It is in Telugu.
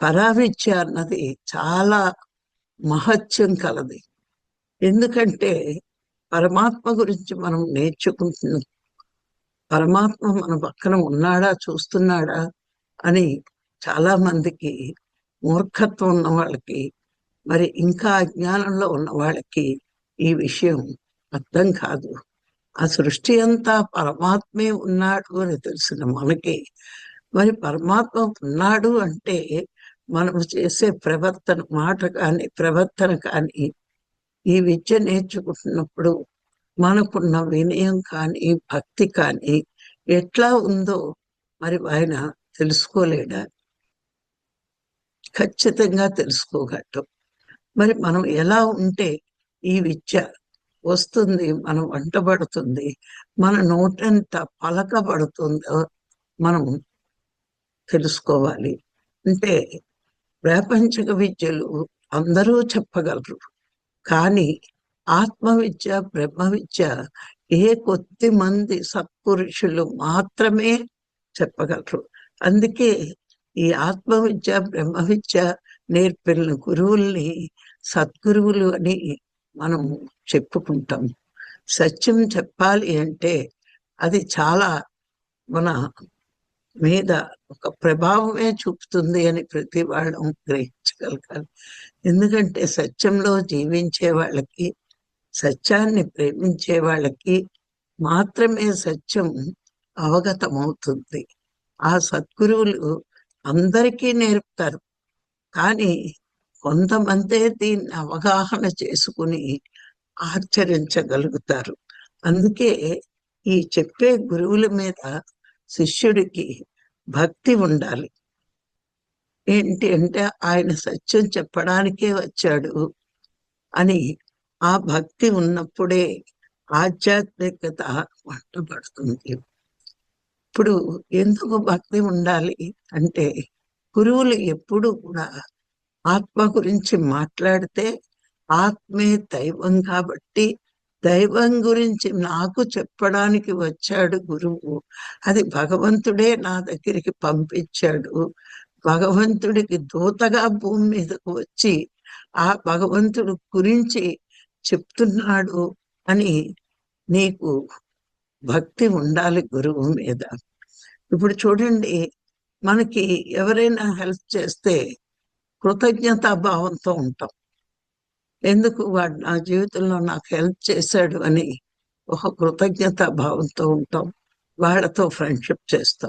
పరావిద్య అన్నది చాలా మహత్యం కలది. ఎందుకంటే పరమాత్మ గురించి మనం నేర్చుకుంటున్నాం. పరమాత్మ మన పక్కన ఉన్నాడా, చూస్తున్నాడా అని చాలా మందికి, మూర్ఖత్వం ఉన్న వాళ్ళకి, మరి ఇంకా అజ్ఞానంలో ఉన్న వాళ్ళకి ఈ విషయం అర్థం కాదు. ఆ సృష్టి అంతా పరమాత్మే ఉన్నాడు అని తెలిసిన మనకి, మరి పరమాత్మ ఉన్నాడు అంటే మనం చేసే ప్రవర్తన, మాట కానీ ప్రవర్తన కానీ, ఈ విద్య నేర్చుకుంటున్నప్పుడు మనకున్న వినయం కానీ భక్తి కానీ ఎట్లా ఉందో మరి ఆయన తెలుసుకోలేడా? ఖచ్చితంగా తెలుసుకోగలడు. మరి మనం ఎలా ఉంటే ఈ విద్య వస్తుంది, మనం వంటబడుతుంది, మన నోటంత పలకబడుతుందో మనం తెలుసుకోవాలి. అంటే ప్రాపంచిక విద్యలు అందరూ చెప్పగలరు, కానీ ఆత్మ విద్య, బ్రహ్మ విద్య ఏ కొద్ది మంది సత్పురుషులు మాత్రమే చెప్పగలరు. అందుకే ఈ ఆత్మ విద్య, బ్రహ్మ విద్య నేర్పిన గురువుల్ని సద్గురువులు అని మనం చెప్పుకుంటాం. సత్యం చెప్పాలి అంటే అది చాలా మన మీద ఒక ప్రభావమే చూపుతుంది అని ప్రతి వాళ్ళం గ్రహించగలగాలి. ఎందుకంటే సత్యంలో జీవించే వాళ్ళకి, సత్యాన్ని ప్రేమించే వాళ్ళకి మాత్రమే సత్యం అవగతమవుతుంది. ఆ సద్గురువులు అందరికీ నేర్పుతారు, కానీ కొంతమందే దీన్ని అవగాహన చేసుకుని ఆచరించగలుగుతారు. అందుకే ఈ చెప్పే గురువుల మీద శిష్యుడికి భక్తి ఉండాలి. ఏంటి అంటే ఆయన సత్యం చెప్పడానికే వచ్చాడు అని ఆ భక్తి ఉన్నప్పుడే ఆధ్యాత్మికత వంటపడుతుంది. ఇప్పుడు ఎందుకు భక్తి ఉండాలి అంటే, గురువులు ఎప్పుడు కూడా ఆత్మ గురించి మాట్లాడితే ఆత్మే దైవం కాబట్టి, దైవం గురించి నాకు చెప్పడానికి వచ్చాడు గురువు, అది భగవంతుడే నా దగ్గరికి పంపించాడు, భగవంతుడికి దూతగా భూమి మీదకు వచ్చి ఆ భగవంతుడు గురించి చెప్తున్నాడు అని నీకు భక్తి ఉండాలి గురువు మీద. ఇప్పుడు చూడండి, మనకి ఎవరైనా హెల్ప్ చేస్తే కృతజ్ఞతా భావంతో ఉంటాం. ఎందుకు వాడు నా జీవితంలో నాకు హెల్ప్ చేశాడు అని ఒక కృతజ్ఞతా భావంతో ఉంటాం. వాళ్ళతో ఫ్రెండ్షిప్ చేస్తాం.